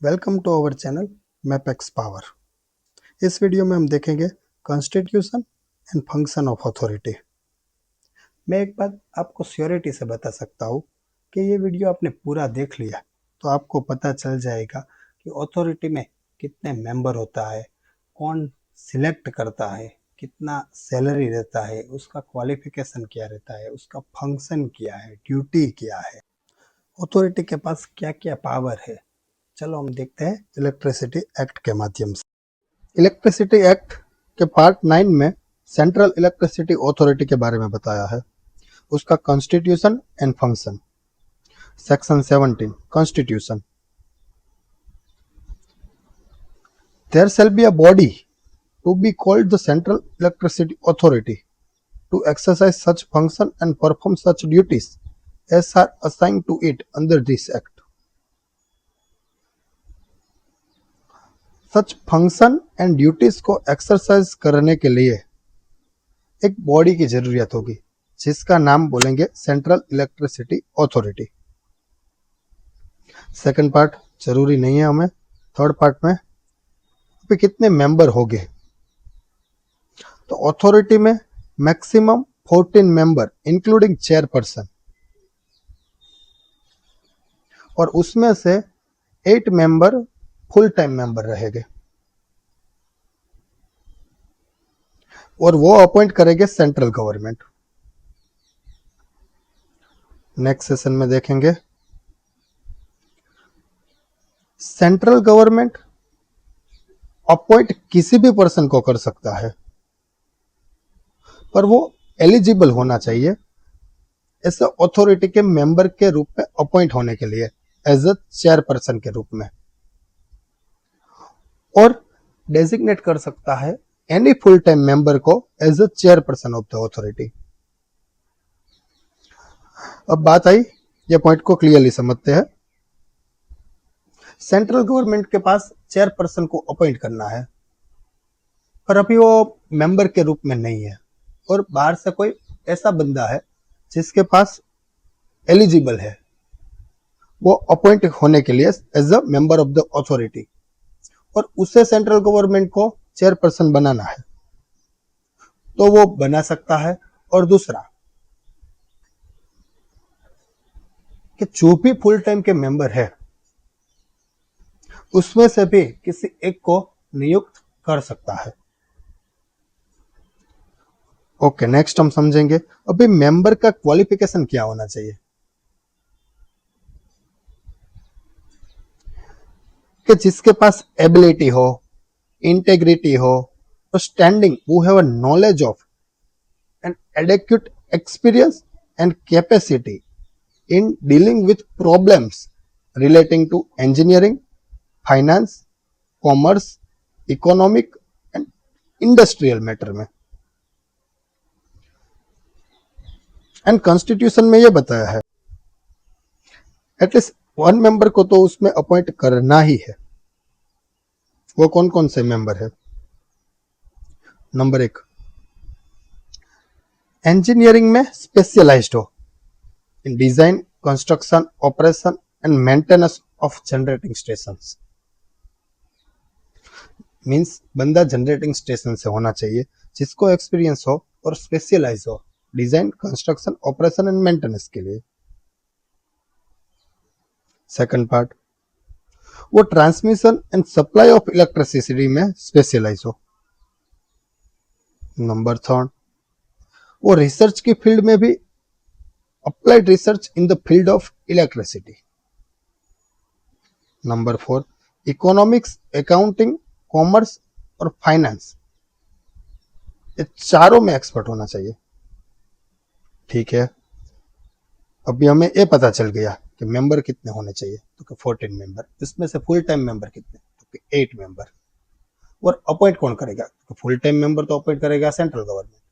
Welcome to our channel Mapex power. इस video में हम देखेंगे constitution and function of authority. मैं एक बात आपको श्योरिटी से बता सकता हूँ कि ये वीडियो आपने पूरा देख लिया तो आपको पता चल जाएगा कि अथॉरिटी में कितने मेंबर होता है, कौन सिलेक्ट करता है, कितना सैलरी रहता है, उसका क्वालिफिकेशन क्या रहता है, उसका फंक्शन क्या है, ड्यूटी क्या है, अथॉरिटी के पास क्या क्या पावर है। चलो हम देखते हैं इलेक्ट्रिसिटी एक्ट के माध्यम से। इलेक्ट्रिसिटी एक्ट के पार्ट 9 में सेंट्रल इलेक्ट्रिसिटी अथॉरिटी के बारे में बताया है, उसका constitution and function. Section 17 constitution. There shall be a body to be called the central electricity authority to exercise such function and perform such duties as are assigned to it under this act. Such function and duties को exercise करने के लिए एक body की जरूरत होगी जिसका नाम बोलेंगे central electricity authority. Second part जरूरी नहीं है हमें। थर्ड पार्ट में पे कितने मेंबर होंगे, तो अथॉरिटी में मैक्सिमम 14 मेंबर इंक्लूडिंग चेयरपर्सन, और उसमें से 8 मेंबर फुल टाइम मेंबर रहेंगे और वो अपॉइंट करेंगे सेंट्रल गवर्नमेंट। नेक्स्ट सेशन में देखेंगे सेंट्रल गवर्नमेंट अपॉइंट किसी भी पर्सन को कर सकता है, पर वो एलिजिबल होना चाहिए ऐसे अथॉरिटी के मेंबर के रूप में अपॉइंट होने के लिए एज अ चेयरपर्सन के रूप में, और डेजिग्नेट कर सकता है एनी फुल टाइम मेंबर को as a chairperson of the authority. अब बात आई, ये पॉइंट को क्लियरली समझते हैं। सेंट्रल गवर्नमेंट के पास चेयरपर्सन को अपॉइंट करना है, पर अभी वो मेंबर के रूप में नहीं है और बाहर से कोई ऐसा बंदा है जिसके पास एलिजिबल है, वो अपॉइंट होने के लिए as a member of the authority, और उसे सेंट्रल गवर्नमेंट को चेयरपर्सन बनाना है तो वो बना सकता है। और दूसरा कि जो भी फुल टाइम के मेंबर है उसमें से भी किसी एक को नियुक्त कर सकता है। ओके, नेक्स्ट हम समझेंगे अभी मेंबर का क्वालिफिकेशन क्या होना चाहिए, कि जिसके पास एबिलिटी हो, इंटेग्रिटी हो, और स्टैंडिंग, वो have a knowledge of and adequate experience and capacity in dealing with problems relating to engineering, finance, commerce, economic and industrial matter में। एंड कॉन्स्टिट्यूशन में ये बताया है एटलीस्ट 1 मेंबर को तो उसमें अपॉइंट करना ही है। वो कौन कौन से मेंबर है? नंबर 1, इंजीनियरिंग में स्पेशलाइज्ड हो in design, construction, operation and maintenance of generating stations। Means बंदा जनरेटिंग स्टेशन से होना चाहिए जिसको एक्सपीरियंस हो और स्पेशलाइज हो design, construction, operation and maintenance के लिए। सेकंड पार्ट, वो transmission and supply of electricity में स्पेशलाइज हो। नंबर 3, वो रिसर्च की फील्ड में भी applied research in the field of electricity। Number 4, economics, accounting, commerce और फाइनेंस, ये चारों में एक्सपर्ट होना चाहिए। ठीक है, अभी हमें ये पता चल गया कि मेंबर कितने होने चाहिए, तो 14 मेंबर। इसमें से फुल टाइम मेंबर कितने, तो 8 मेंबर। और अपॉइंट कौन करेगा, तो फुल टाइम मेंबर तो अपॉइंट करेगा सेंट्रल गवर्नमेंट,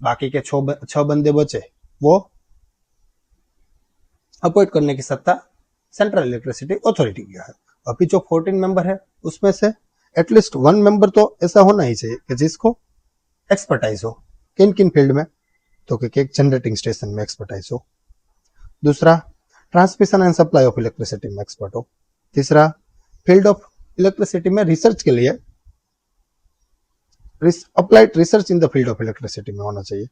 बाकी के 6 बंदे बचे वो अपॉइंट करने की सत्ता सेंट्रल इलेक्ट्रिसिटी अथॉरिटी की है। अभी जो 14 मेंबर है उसमें से एटलीस्ट 1 मेंबर तो ऐसा होना ही चाहिए कि जिसको एक्सपर्टाइज हो किन किन फील्ड में, तो कि जनरेटिंग स्टेशन में एक्सपर्टाइज हो। दूसरा, transmission and supply of electricity में एक्सपर्ट हो। तीसरा, फील्ड ऑफ इलेक्ट्रिसिटी में रिसर्च के लिए, applied research in the field of electricity में होना चाहिए।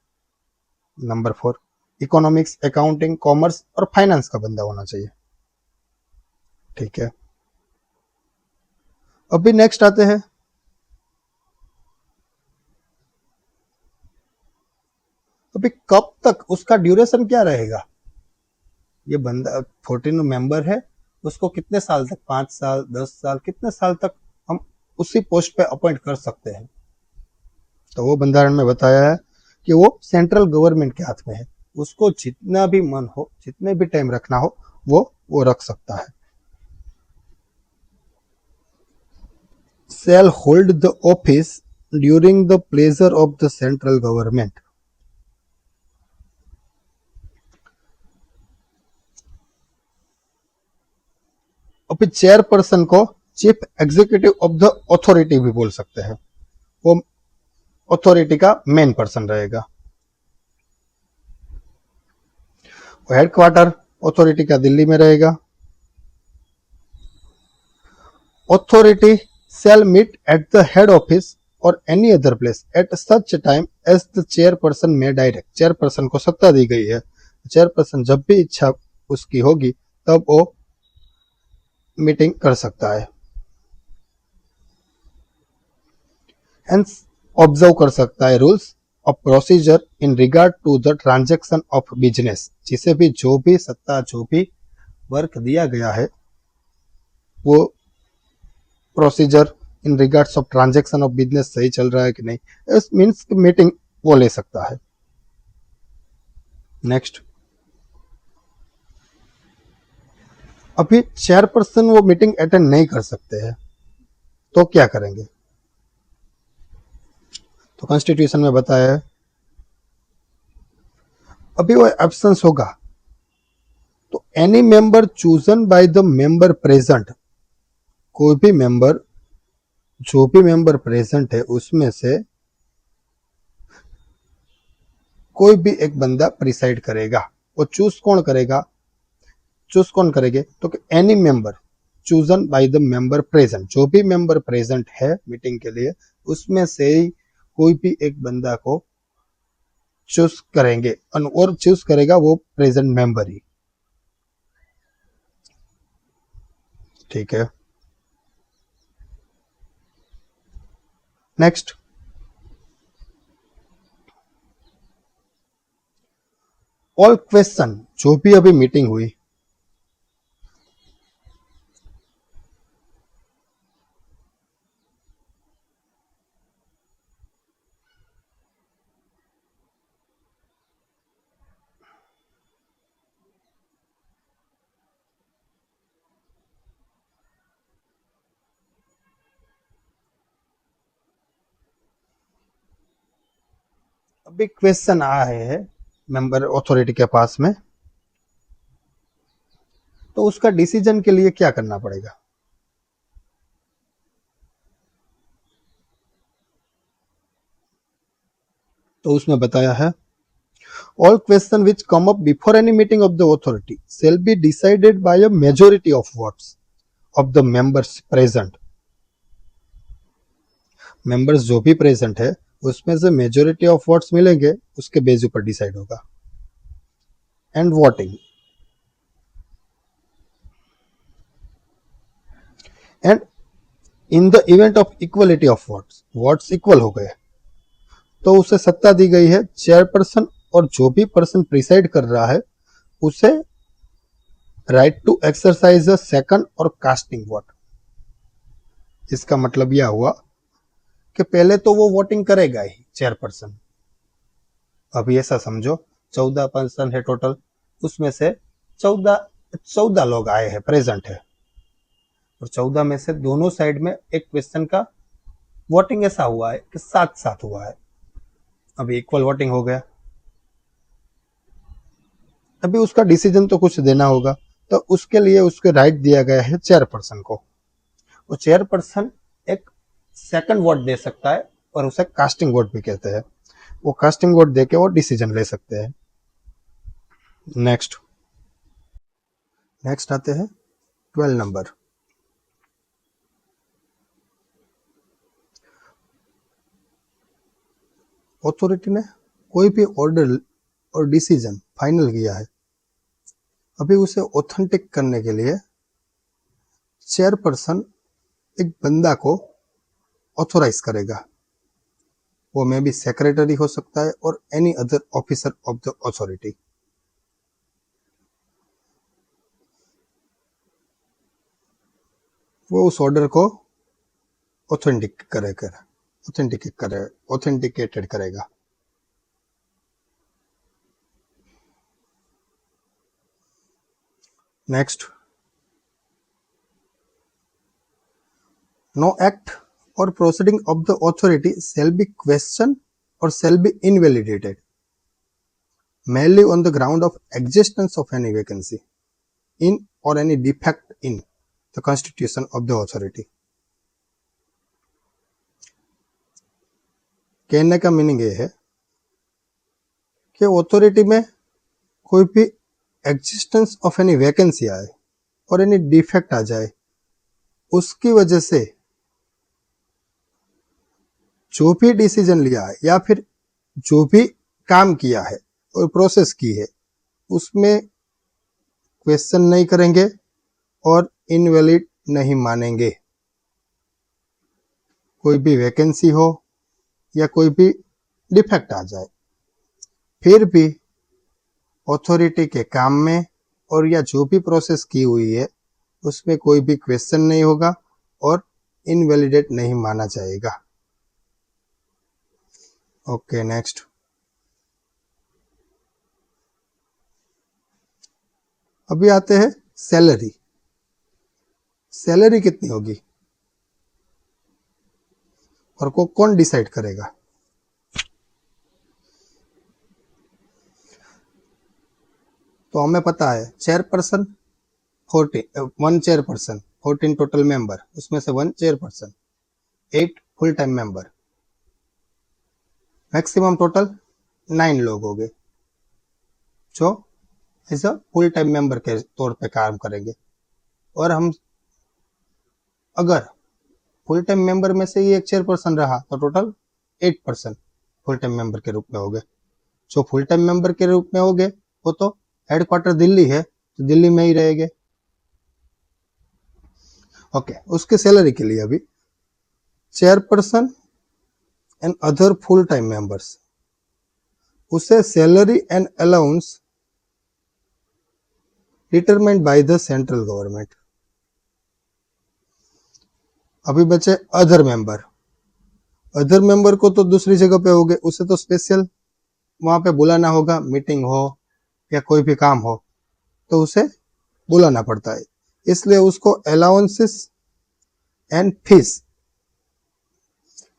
नंबर 4, इकोनॉमिक्स, अकाउंटिंग, कॉमर्स और फाइनेंस का बंदा होना चाहिए। ठीक है, अभी नेक्स्ट आते हैं, अभी कब तक उसका ड्यूरेशन क्या रहेगा। ये बंदा 14 मेंबर है, उसको कितने साल तक, 5 साल, 10 साल, कितने साल तक हम उसी पोस्ट पे अपॉइंट कर सकते हैं। तो वो बंधारण में बताया है कि वो सेंट्रल गवर्नमेंट के हाथ में है, उसको जितना भी मन हो, जितने भी टाइम रखना हो वो रख सकता है। shall hold the office during the pleasure of the central government। अभी चेयरपर्सन को chief executive of the authority भी बोल सकते हैं, वो अथॉरिटी का मेन पर्सन रहेगा। हेडक्वार्टर अथॉरिटी का दिल्ली में रहेगा। Authority shall meet at the head office or any other place at such time as the chairperson may direct। Chairperson को सत्ता दी गई है, चेयरपर्सन जब भी इच्छा उसकी होगी तब वो मीटिंग कर सकता है। एंड ऑब्जर्व कर सकता है rules of procedure in regard to the transaction of business. जिसे भी जो भी सत्ता, जो भी वर्क दिया गया है, वो procedure in regards of transaction of business सही चल रहा है कि नहीं, इस मीन्स मीटिंग वो ले सकता है। नेक्स्ट, अभी चेयरपर्सन वो मीटिंग अटेंड नहीं कर सकते हैं तो क्या करेंगे। तो कॉन्स्टिट्यूशन में बताया है, अभी वो एब्सेंस होगा तो any member chosen by the member present, कोई भी मेंबर, जो भी मेंबर प्रेजेंट है उसमें से कोई भी एक बंदा प्रिसाइड करेगा। वो चूज कौन करेगा, चूज कौन करेंगे, तो any member chosen by the member present, जो भी मेंबर प्रेजेंट है मीटिंग के लिए उसमें से ही कोई भी एक बंदा को चूज करेंगे, और चूज करेगा वो प्रेजेंट मेंबर ही। ठीक है, नेक्स्ट, ऑल क्वेश्चन, जो भी अभी मीटिंग हुई, अभी क्वेश्चन आ रहे हैं मेंबर अथॉरिटी के पास में, तो उसका डिसीजन के लिए क्या करना पड़ेगा। तो उसमें बताया है, all question which come up before any meeting of the authority shall be decided by a majority of votes of the members present. Members जो भी प्रेजेंट है उसमें से मेजॉरिटी ऑफ वोट्स मिलेंगे, उसके बेस पर डिसाइड होगा। And voting, and in the event of equality of votes, votes equal हो गए तो उसे सत्ता दी गई है चेयरपर्सन, और जो भी पर्सन प्रिसाइड कर रहा है उसे right to exercise a second और कास्टिंग वोट। इसका मतलब यह हुआ कि पहले तो वो वोटिंग करेगा ही चेयरपर्सन। अभी ऐसा समझो 14 पर्सन है टोटल, उसमें से 14 लोग आए हैं, प्रेजेंट है, और 14 में से दोनों साइड में एक क्वेश्चन का वोटिंग ऐसा हुआ है कि साथ साथ हुआ है, अभी इक्वल वोटिंग हो गया। अभी उसका डिसीजन तो कुछ देना होगा, तो उसके लिए उसके राइट दिया गया है चेयरपर्सन को। वो चेयरपर्सन एक सेकंड वोट दे सकता है और उसे कास्टिंग वोट भी कहते हैं। वो कास्टिंग वोट देके वो डिसीजन ले सकते हैं। नेक्स्ट आते हैं 12 नंबर, अथॉरिटी ने कोई भी ऑर्डर और डिसीजन फाइनल किया है, अभी उसे ऑथेंटिक करने के लिए चेयरपर्सन एक बंदा को ऑथोराइज करेगा। वो मे बी सेक्रेटरी हो सकता है और any other officer of the authority. वो उस ऑर्डर को ऑथेंटिकेटेड करेगा। Next, no act or proceeding of the authority shall be questioned or shall be invalidated merely on the ground of existence of any vacancy in or any defect in the constitution of the authority। कहने का meaning ये है कि authority में कोई भी existence of any vacancy आए और एनी डिफेक्ट आ जाए, उसकी वजह से जो भी डिसीजन लिया है या फिर जो भी काम किया है और प्रोसेस की है, उसमें क्वेश्चन नहीं करेंगे और इनवैलिड नहीं मानेंगे। कोई भी वैकेंसी हो या कोई भी डिफेक्ट आ जाए, फिर भी अथॉरिटी के काम में और या जो भी प्रोसेस की हुई है उसमें कोई भी क्वेश्चन नहीं होगा और इनवैलिडेट नहीं माना जाएगा। ओके, नेक्स्ट, अभी आते हैं सैलरी। सैलरी कितनी होगी और को कौन डिसाइड करेगा? तो हमें पता है चेयरपर्सन 1 चेयरपर्सन 14 टोटल मेंबर, उसमें से 1 chairperson 8 full time member, maximum total 9 लोग हो गए जो as a full time member के तौर पे काम करेंगे। और हम अगर फुल टाइम मेंबर में से ही एक चेयरपर्सन रहा तो total 8 person full time member के रूप में हो गए। जो फुल टाइम मेंबर के रूप में हो गए वो तो हेडक्वार्टर दिल्ली है तो दिल्ली में ही रहेंगे। ओके, उसके सैलरी के लिए अभी chairperson and other full time members, उसे salary and allowance determined by the central government. अभी बचे अदर मेंबर। अदर मेंबर को तो दूसरी जगह पे हो गए, उसे तो स्पेशल वहां पे बुलाना होगा, मीटिंग हो या कोई भी काम हो तो उसे बुलाना पड़ता है, इसलिए उसको allowances and fees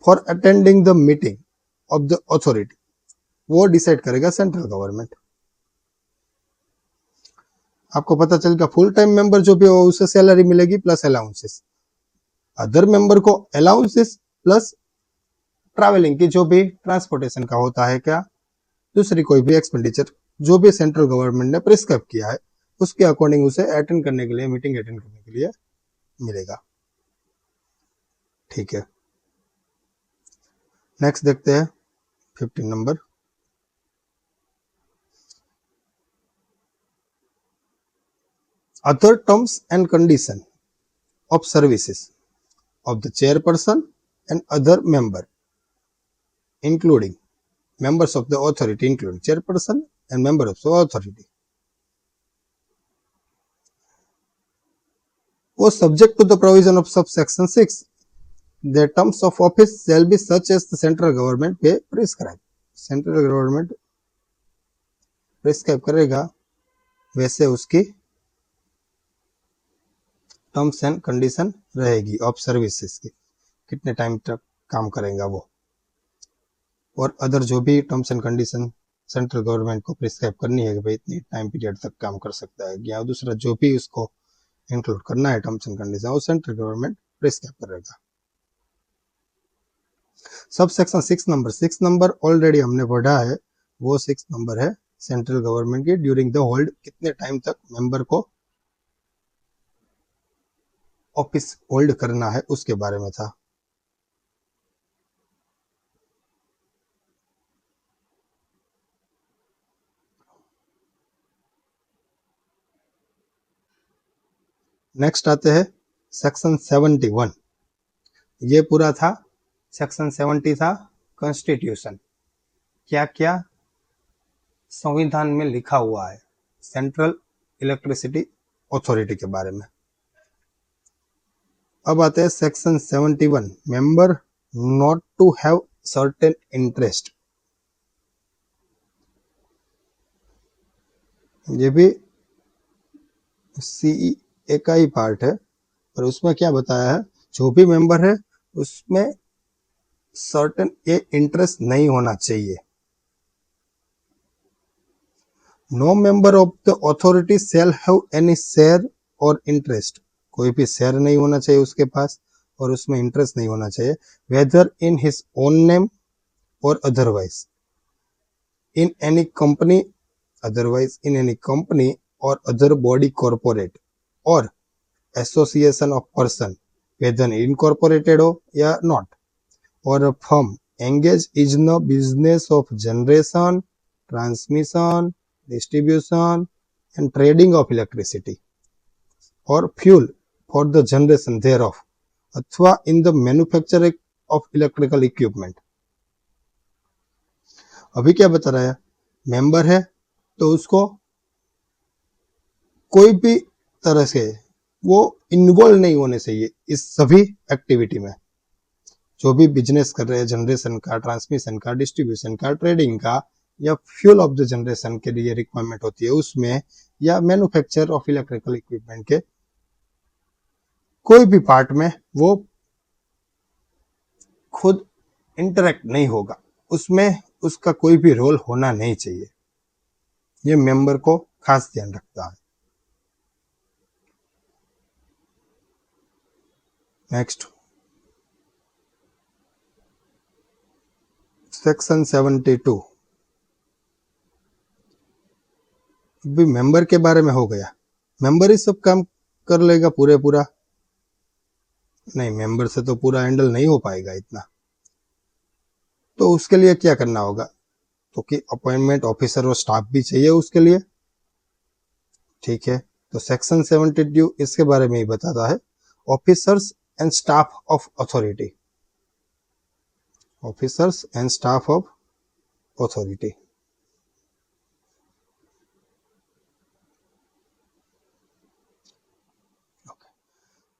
for attending the meeting of the authority वो डिसाइड करेगा सेंट्रल गवर्नमेंट। आपको पता चल गया, फुल टाइम मेंबर जो भी हो उसे सैलरी मिलेगी प्लस अलाउंसेस। अदर मेंबर को अलाउंसेस प्लस ट्रैवलिंग की जो भी ट्रांसपोर्टेशन का होता है, क्या दूसरी कोई भी एक्सपेंडिचर जो भी सेंट्रल गवर्नमेंट ने प्रिस्क्राइब किया है उसके अकॉर्डिंग उसे अटेंड करने के लिए, मीटिंग अटेंड करने के लिए मिलेगा। ठीक है, नेक्स्ट देखते हैं 15 number. Other terms and condition of services of the chairperson and other member including members of the authority including chairperson and member of the authority was subject to the provision of subsection 6. The terms of office shall be such as the central government may prescribe. Central government prescribe करेगा वैसे उसकी terms and condition रहेगी of services की, कितने time तक काम करेगा वो, और अदर जो भी terms and condition central government को प्रिस्क्राइब करनी है कि भाई इतनी टाइम पीरियड तक काम कर सकता है, या दूसरा जो भी उसको इंक्लूड करना है टर्म्स एंड कंडीशन वो सेंट्रल गवर्नमेंट प्रिस्क्राइब करेगा। सब सेक्शन 6 नंबर ऑलरेडी हमने पढ़ा है, वो 6 नंबर है सेंट्रल गवर्नमेंट की ड्यूरिंग द होल्ड, कितने टाइम तक मेंबर को ऑफिस होल्ड करना है उसके बारे में था। नेक्स्ट आते हैं सेक्शन 71। ये पूरा था सेक्शन 70 था कॉन्स्टिट्यूशन, क्या क्या संविधान में लिखा हुआ है सेंट्रल इलेक्ट्रिसिटी अथॉरिटी के बारे में। अब आते हैं section 71, member not to have certain interest. ये भी सीईए का ही पार्ट है, और उसमें क्या बताया है, जो भी मेंबर है उसमें सर्टेन ये इंटरेस्ट नहीं होना चाहिए। No member of the authority shall have any share और इंटरेस्ट, कोई भी शेयर नहीं होना चाहिए उसके पास और उसमें इंटरेस्ट नहीं होना चाहिए, whether in his own name और otherwise in any company, otherwise in any company or other body corporate or association of person, whether incorporated हो या not, or a firm engaged in the business of generation, transmission, distribution and trading of electricity or fuel for the generation thereof, अथवा in the manufacturing of electrical equipment। अभी क्या बता रहा है, member है तो उसको कोई भी तरह से वो इन्वॉल्व नहीं होने चाहिए इस सभी एक्टिविटी में। जो भी बिजनेस कर रहे हैं जनरेशन का, ट्रांसमिशन का, डिस्ट्रीब्यूशन का, ट्रेडिंग का, या फ्यूल ऑफ द जनरेशन के लिए रिक्वायरमेंट होती है उसमें, या मैन्युफैक्चर ऑफ इलेक्ट्रिकल इक्विपमेंट के कोई भी पार्ट में वो खुद इंटरेक्ट नहीं होगा, उसमें उसका कोई भी रोल होना नहीं चाहिए। ये मेंबर को खास ध्यान रखता है। Next section 72। अभी मेंबर के बारे में हो गया, मेंबर ही सब काम कर लेगा पूरा नहीं, मेंबर से तो पूरा हैंडल नहीं हो पाएगा इतना, तो उसके लिए क्या करना होगा, तो कि अपॉइंटमेंट ऑफिसर और स्टाफ भी चाहिए उसके लिए। ठीक है, तो सेक्शन 72 इसके बारे में ही बताता है, officers and staff of authority, officers and staff of authority.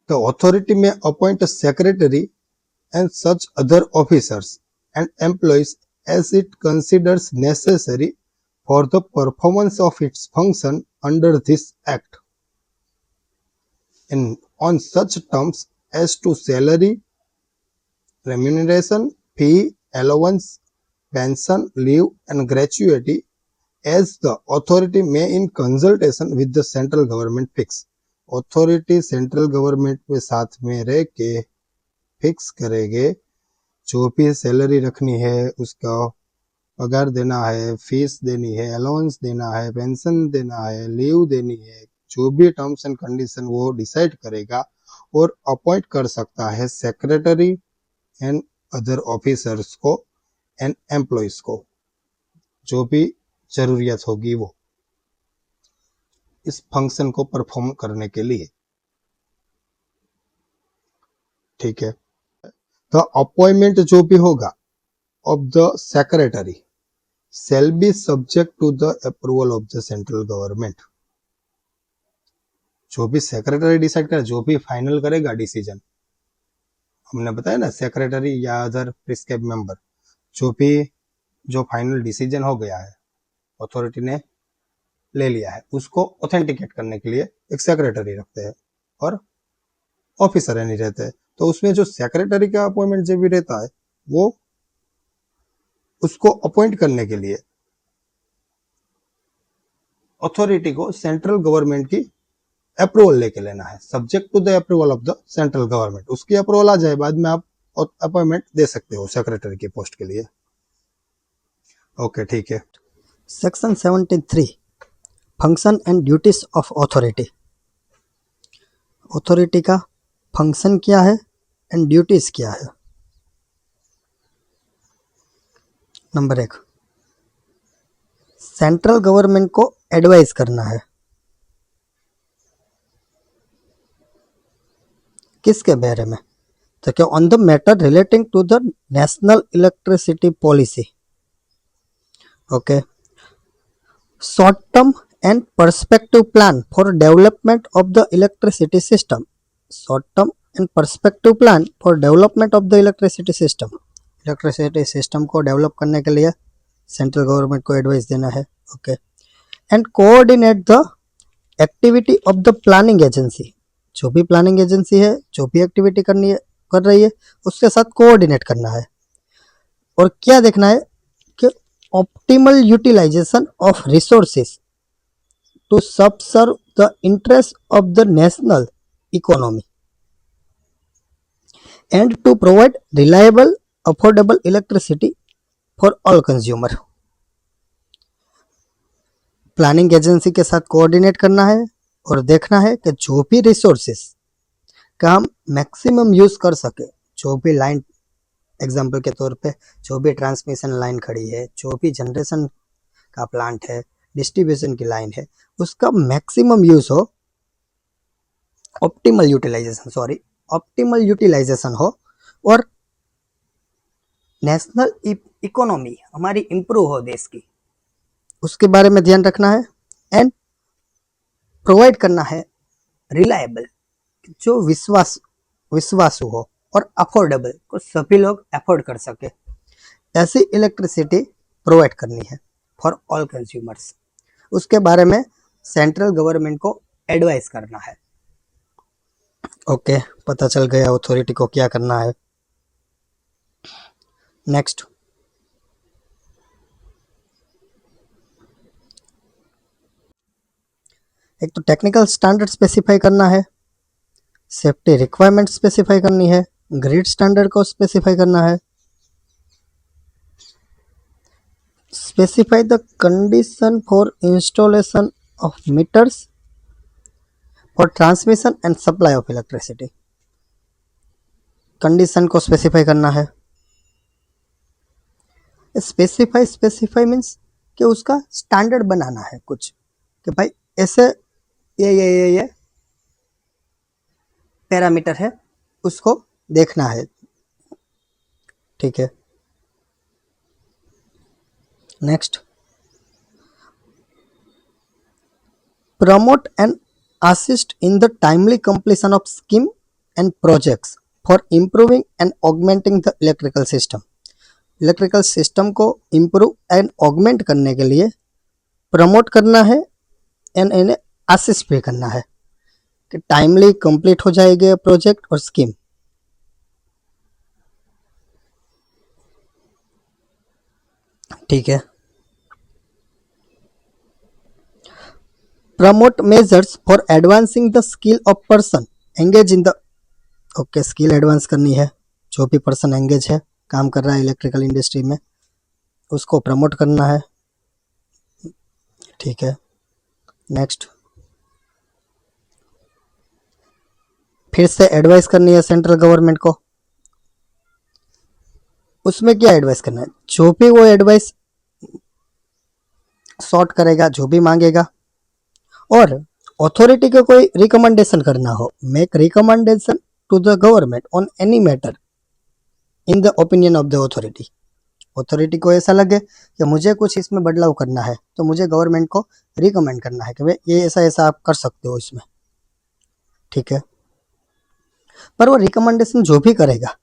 The authority may appoint a secretary and such other officers and employees as it considers necessary for the performance of its function under this act, and on such terms as to salary, remuneration, fee, allowance, pension, leave and gratuity, as the authority may in consultation with the central government fix। Authority central government में साथ में रह के fix करेंगे, जो भी salary रखनी है, उसका पगार देना है, फीस देनी है, अलाउंस देना है, पेंशन देना है, लीव देनी है, जो भी टर्म्स एंड कंडीशन वो डिसाइड करेगा और अपॉइंट कर सकता है सेक्रेटरी एंड अदर ऑफिसर्स को एंड एम्प्लॉइज को, जो भी जरूरियत होगी वो इस फंक्शन को परफॉर्म करने के लिए। ठीक है, तो अपॉइंटमेंट जो भी होगा of the secretary shall be subject to the approval of the central government। जो भी सेक्रेटरी डिसाइड करे, जो भी फाइनल करेगा डिसीजन, हमने बताया ना, सेक्रेटरी या अदर प्रिस्क्राइब मेंबर, जो फाइनल डिसीजन हो गया है, अथॉरिटी ने ले लिया है, उसको ऑथेंटिकेट करने के लिए एक सेक्रेटरी रखते हैं और ऑफिसर नहीं रहते हैं। तो उसमें जो सेक्रेटरी का अपॉइंटमेंट जो भी रहता है, वो उसको अपॉइंट करने के लिए अथॉरिटी को सेंट्रल गवर्नमेंट की अप्रूवल लेके लेना है, subject to the approval of the central government. उसकी अप्रूवल आ जाए, बाद में आप अपॉइंटमेंट दे सकते हो सेक्रेटरी की पोस्ट के लिए। ओके, ठीक है। Section 73, function and duties of authority. Authority का फंक्शन क्या है एंड ड्यूटीज क्या है। नंबर 1, सेंट्रल गवर्नमेंट को एडवाइस करना है। किसके बारे में? तो क्या on the matter relating to the national electricity policy. Okay. Short term and perspective plan for development of the electricity system. Short term and perspective plan for development of the electricity system. Electricity system को develop करने के लिए central government को advice देना है. Okay. And coordinate the activity of the planning agency. जो भी planning agency है, जो भी एक्टिविटी कर रही है, उसके साथ कोऑर्डिनेट करना है. और क्या देखना है कि optimal utilisation of resources to subserve the interest of the national economy and to provide reliable affordable electricity for all consumer. Planning agency के साथ कोऑर्डिनेट करना है और देखना है कि जो भी रिसोर्सेस का हम मैक्सिमम यूज कर सके, जो भी लाइन, एग्जांपल के तौर पे जो भी ट्रांसमिशन लाइन खड़ी है, जो भी जनरेशन का प्लांट है, डिस्ट्रीब्यूशन की लाइन है, उसका मैक्सिमम यूज हो, ऑप्टिमल यूटिलाइजेशन हो और नेशनल इकोनॉमी हमारी इंप्रूव हो देश की, उसके बारे में ध्यान रखना है. एंड प्रोवाइड करना है रिलायबल, जो विश्वासु हो, और अफोर्डेबल, को सभी लोग अफोर्ड कर सके, ऐसी इलेक्ट्रिसिटी प्रोवाइड करनी है फॉर ऑल कंज्यूमर्स. उसके बारे में सेंट्रल गवर्नमेंट को एडवाइस करना है. ओके, पता चल गया अथॉरिटी को क्या करना है. नेक्स्ट, एक तो टेक्निकल स्टैंडर्ड स्पेसिफाई करना है, सेफ्टी रिक्वायरमेंट स्पेसिफाई करनी है, ग्रिड स्टैंडर्ड को स्पेसिफाई करना है, specify the condition for installation of meters for transmission and supply of electricity. Condition को स्पेसिफाई करना है. स्पेसिफाई मीन्स कि उसका स्टैंडर्ड बनाना है कुछ, कि भाई ऐसे ये पैरामीटर है, उसको देखना है. ठीक है. Next, promote and assist in the timely completion of scheme and projects for improving and augmenting the electrical system. Electrical system को इम्प्रूव एंड ऑगमेंट करने के लिए प्रमोट करना है एंड इन्हें असिस्ट भी करना है कि टाइमली कंप्लीट हो जाएगा प्रोजेक्ट और स्कीम. ठीक है. Promote measures for advancing the skill of person engage in the. Okay, skill advance करनी है. जो भी पर्सन एंगेज है, काम कर रहा है इलेक्ट्रिकल इंडस्ट्री में, उसको प्रमोट करना है. ठीक है. नेक्स्ट, फिर से एडवाइस करनी है सेंट्रल गवर्नमेंट को. उसमें क्या एडवाइस करना है? जो भी वो एडवाइस सॉर्ट करेगा, जो भी मांगेगा, और अथॉरिटी को कोई रिकमेंडेशन करना हो, make recommendation to the government on any matter in the opinion of the authority. Authority को ऐसा लगे कि मुझे कुछ इसमें बदलाव करना है, तो मुझे गवर्नमेंट को रिकमेंड करना है कि भाई ये ऐसा आप कर सकते हो इसमें. ठीक है. पर वो रिकमेंडेशन जो भी करेगा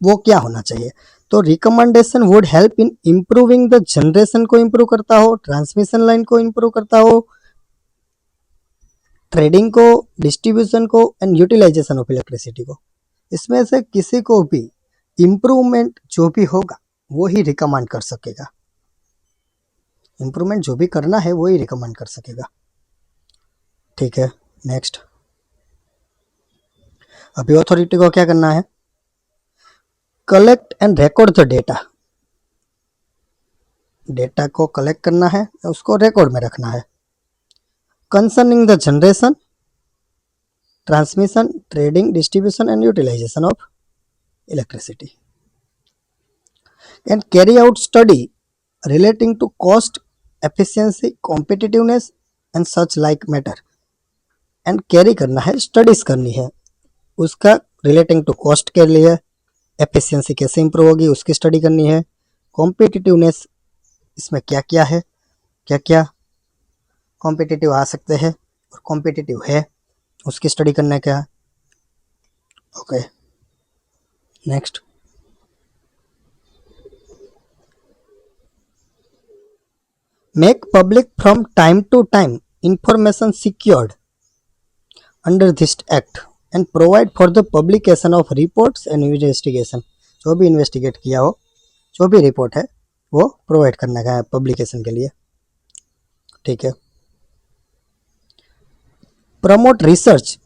वो क्या होना चाहिए? तो recommendation would help in improving the generation को इम्प्रूव करता हो, ट्रांसमिशन लाइन को इम्प्रूव करता हो, ट्रेडिंग को, डिस्ट्रीब्यूशन को एंड यूटिलाइजेशन ऑफ इलेक्ट्रिसिटी को. इसमें से किसी को भी इम्प्रूवमेंट जो भी होगा वो ही रिकमेंड कर सकेगा. इम्प्रूवमेंट जो भी करना है वो ही रिकमेंड कर सकेगा. ठीक है. नेक्स्ट, अभी अथॉरिटी को क्या करना है? Collect and record the data. Data को कलेक्ट करना है, उसको रिकॉर्ड में रखना है. Concerning the generation, transmission, trading, distribution and utilisation of electricity. And carry out study relating to cost, efficiency, competitiveness and such like matter. And carry करना है, studies करनी है उसका रिलेटिंग टू कॉस्ट के लिए, एफिशिएंसी कैसे इंप्रूव होगी उसकी स्टडी करनी है, कॉम्पिटिटिवनेस इसमें क्या क्या है, क्या क्या कॉम्पिटिटिव आ सकते हैं और कॉम्पिटिटिव है उसकी स्टडी करना है क्या। Okay, next, make public from time to time information secured under this act and provide for the publication of reports and investigation। जो भी इन्वेस्टिगेट किया हो, जो भी रिपोर्ट है वो प्रोवाइड करने का है पब्लिकेशन के लिए। ठीक है, प्रमोट रिसर्च,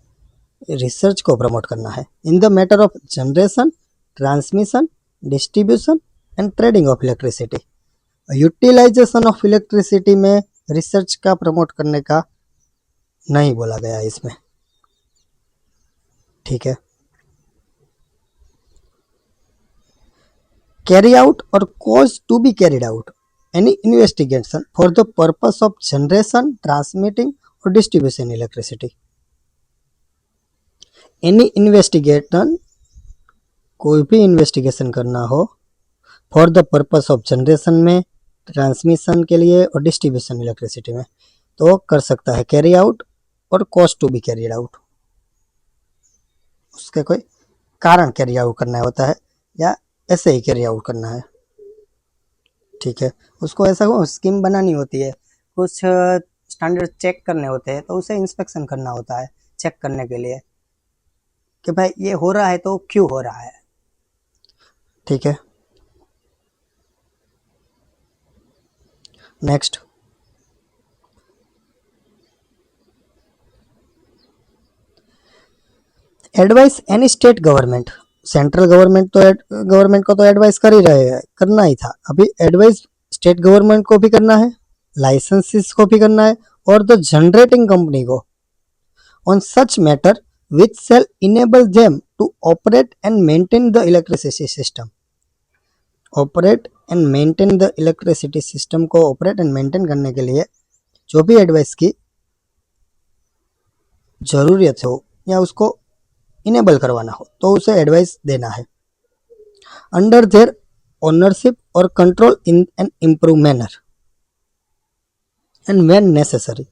रिसर्च को प्रमोट करना है in the matter of generation, transmission, distribution and trading of electricity. Utilisation of electricity में रिसर्च का प्रमोट करने का नहीं बोला गया है इसमें। ठीक है, कैरी आउट और cause to be carried out any investigation for the purpose of generation, transmitting और डिस्ट्रीब्यूशन इलेक्ट्रिसिटी। एनी इन्वेस्टिगेशन, कोई भी इन्वेस्टिगेशन करना हो for the purpose of generation में, ट्रांसमिशन के लिए और डिस्ट्रीब्यूशन इलेक्ट्रिसिटी में, तो कर सकता है कैरी आउट और cost to be carried out. उसके कोई कारण कैरी आउट करना होता है या ऐसे ही कैरी आउट करना है। ठीक है, उसको ऐसा स्कीम बनानी होती है, कुछ स्टैंडर्ड चेक करने होते हैं, तो उसे इंस्पेक्शन करना होता है चेक करने के लिए कि भाई ये हो रहा है तो क्यों हो रहा है। ठीक है, next, advice any state government. Central government तो गवर्नमेंट को तो एडवाइस कर ही रहे हैं, करना ही था, अभी एडवाइस स्टेट गवर्नमेंट को भी करना है, लाइसेंसेस को भी करना है और द जनरेटिंग कंपनी को on such matter which shall enable them to operate and maintain the electricity system. Operate and maintain the electricity system को ऑपरेट एंड मेंटेन करने के लिए जो भी एडवाइस की जरूरत हो या उसको इनेबल करवाना हो तो उसे एडवाइस देना है अंडर देयर ओनरशिप और control in an improve manner and when necessary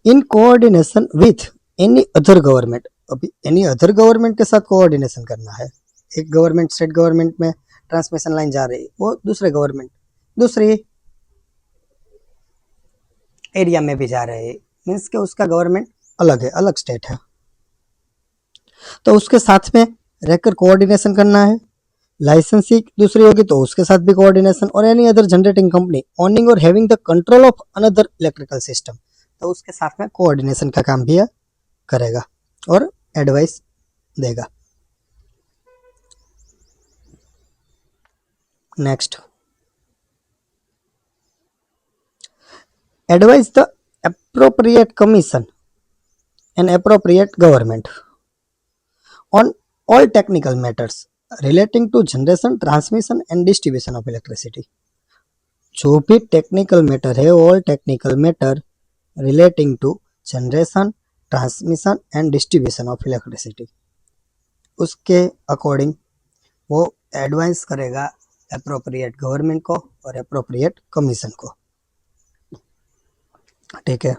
in coordination with any other government. अभी एनी अदर गवर्नमेंट के साथ कोऑर्डिनेशन करना है। एक गवर्नमेंट स्टेट गवर्नमेंट में ट्रांसमिशन लाइन जा रही है, वो दूसरे गवर्नमेंट दूसरी एरिया में भी जा रहे हैं, मीन्स के उसका गवर्नमेंट अलग है, अलग स्टेट है, तो उसके साथ में रहकर कोऑर्डिनेशन करना है। लाइसेंसी दूसरी होगी तो उसके साथ भी कोऑर्डिनेशन, और any other generating company owning और having the control of another electrical system, तो उसके साथ में कोऑर्डिनेशन का काम भी करेगा और एडवाइस देगा। Next, advice the appropriate commission and appropriate government on all technical matters relating to generation, transmission and distribution of electricity। जो भी टेक्निकल मैटर है, all technical matter relating to generation, transmission and distribution of electricity, उसके according वो advice करेगा appropriate government को और appropriate commission को। ठीक है,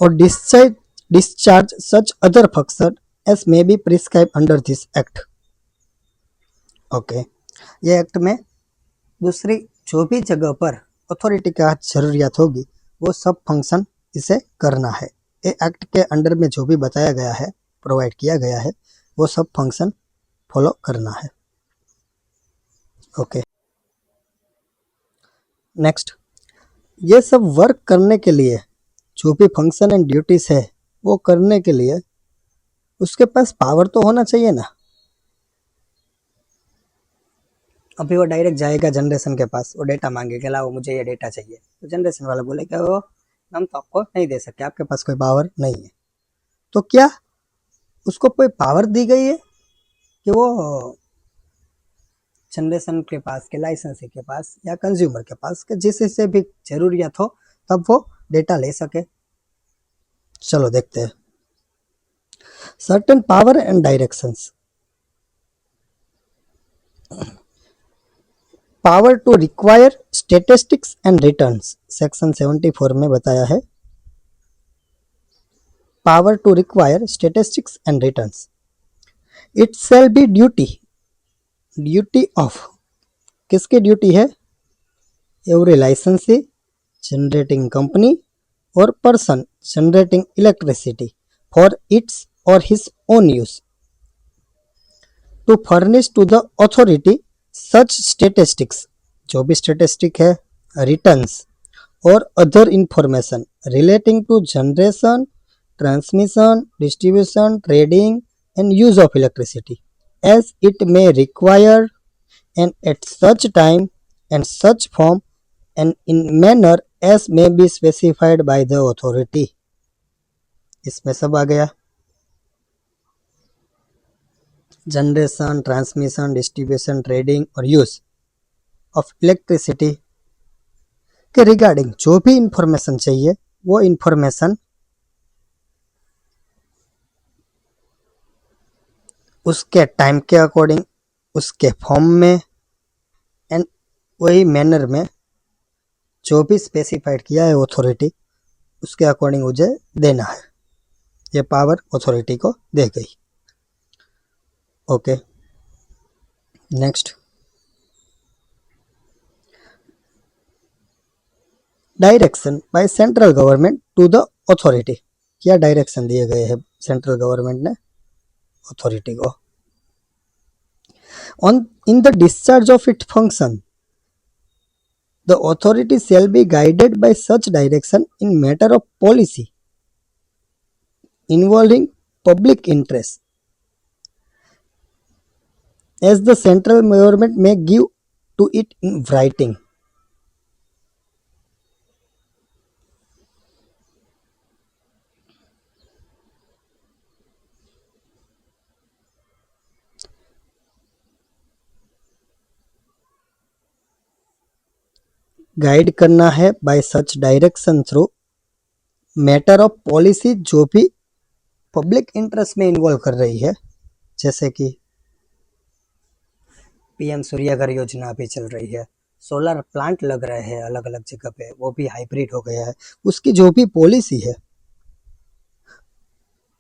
और discharge such other function as may be prescribe under this act. Okay, ये एक्ट में दूसरी जो भी जगह पर अथॉरिटी का जरूरियात होगी वो सब फंक्शन इसे करना है। ये एक्ट के अंडर में जो भी बताया गया है, प्रोवाइड किया गया है, वो सब फंक्शन फॉलो करना है। ओके, नेक्स्ट, ये सब वर्क करने के लिए जो भी फंक्शन एंड ड्यूटीज है वो करने के लिए उसके पास पावर तो होना चाहिए ना। अभी वो डायरेक्ट जाएगा जनरेशन के पास, वो डेटा मांगेगा, लाओ मुझे ये डेटा चाहिए, तो जनरेशन वाला बोलेगा वो हम तो आपको नहीं दे सकते, आपके पास कोई पावर नहीं है। तो क्या उसको कोई पावर दी गई है कि वो जनरेशन के पास के लाइसेंसी के पास या कंज्यूमर के पास के जिससे भी जरूरियत हो तब वो डेटा ले सके। चलो देखते हैं। certain power and directions. Power to require statistics and returns section 74 में बताया है power to require statistics and returns. It shall be duty of किसकी ड्यूटी है एवरी लाइसेंसी जनरेटिंग कंपनी और person generating electricity for its और his own use to furnish to the authority such statistics जो भी statistic है returns और other information relating to generation transmission distribution trading and use of electricity as it may require and at such time and such form and in manner as may be specified by the authority. इसमें सब आ गया generation transmission distribution trading और use of electricity के regarding जो भी information चाहिए वो इंफॉर्मेशन उसके टाइम के अकॉर्डिंग उसके फॉर्म में एंड वही मैनर में जो भी स्पेसिफाइड किया है अथॉरिटी उसके अकॉर्डिंग मुझे देना है. ये पावर अथॉरिटी को दे गई. Okay next direction by central government to the authority. क्या डायरेक्शन दिए गए हैं सेंट्रल गवर्नमेंट ने अथॉरिटी को on in the discharge of it function the authority shall be guided by such direction in matter of policy involving public interest as the central government may give to it in writing. Guide करना है bye such direction through matter of policy जो भी public interest में involve कर रही है जैसे कि पीएम सूर्यघर योजना अभी चल रही है सोलर प्लांट लग रहे हैं अलग अलग जगह पे वो भी हाइब्रिड हो गया है उसकी जो भी पॉलिसी है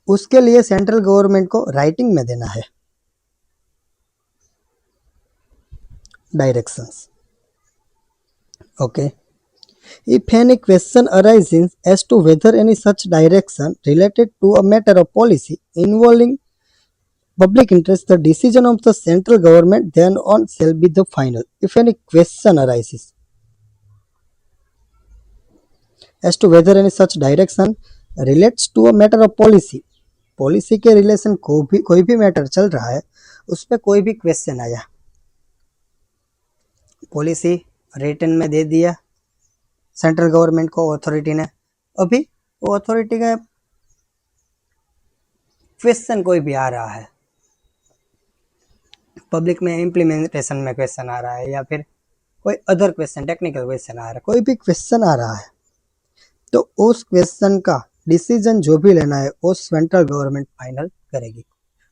उसके लिए सेंट्रल गवर्नमेंट को राइटिंग में देना है directions. Okay if any question arises as to whether any such direction related to a matter of policy involving public interest, the decision of the central government then on shall be the final. If any question arises as to whether any such direction relates to a matter of policy, policy के relation कोई भी matter चल रहा है उस पर कोई भी क्वेश्चन आया पॉलिसी रिटन में दे दिया सेंट्रल गवर्नमेंट को अथॉरिटी ने अभी वो अथॉरिटी का क्वेश्चन कोई भी आ रहा है पब्लिक में इम्प्लीमेंटेशन में क्वेश्चन आ रहा है या फिर कोई अदर क्वेश्चन टेक्निकल क्वेश्चन आ रहा है कोई भी क्वेश्चन आ रहा है तो उस क्वेश्चन का डिसीजन जो भी लेना है वो सेंट्रल गवर्नमेंट फाइनल करेगी.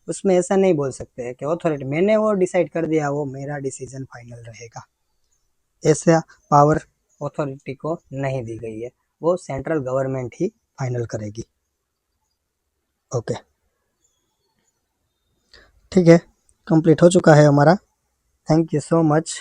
उसमें ऐसा नहीं बोल सकते हैं कि अथॉरिटी मैंने वो डिसाइड कर दिया वो मेरा डिसीजन फाइनल रहेगा. ऐसा पावर अथॉरिटी को नहीं दी गई है वो सेंट्रल गवर्नमेंट ही फाइनल करेगी. ओके ठीक है कंप्लीट हो चुका है हमारा. Thank you so much.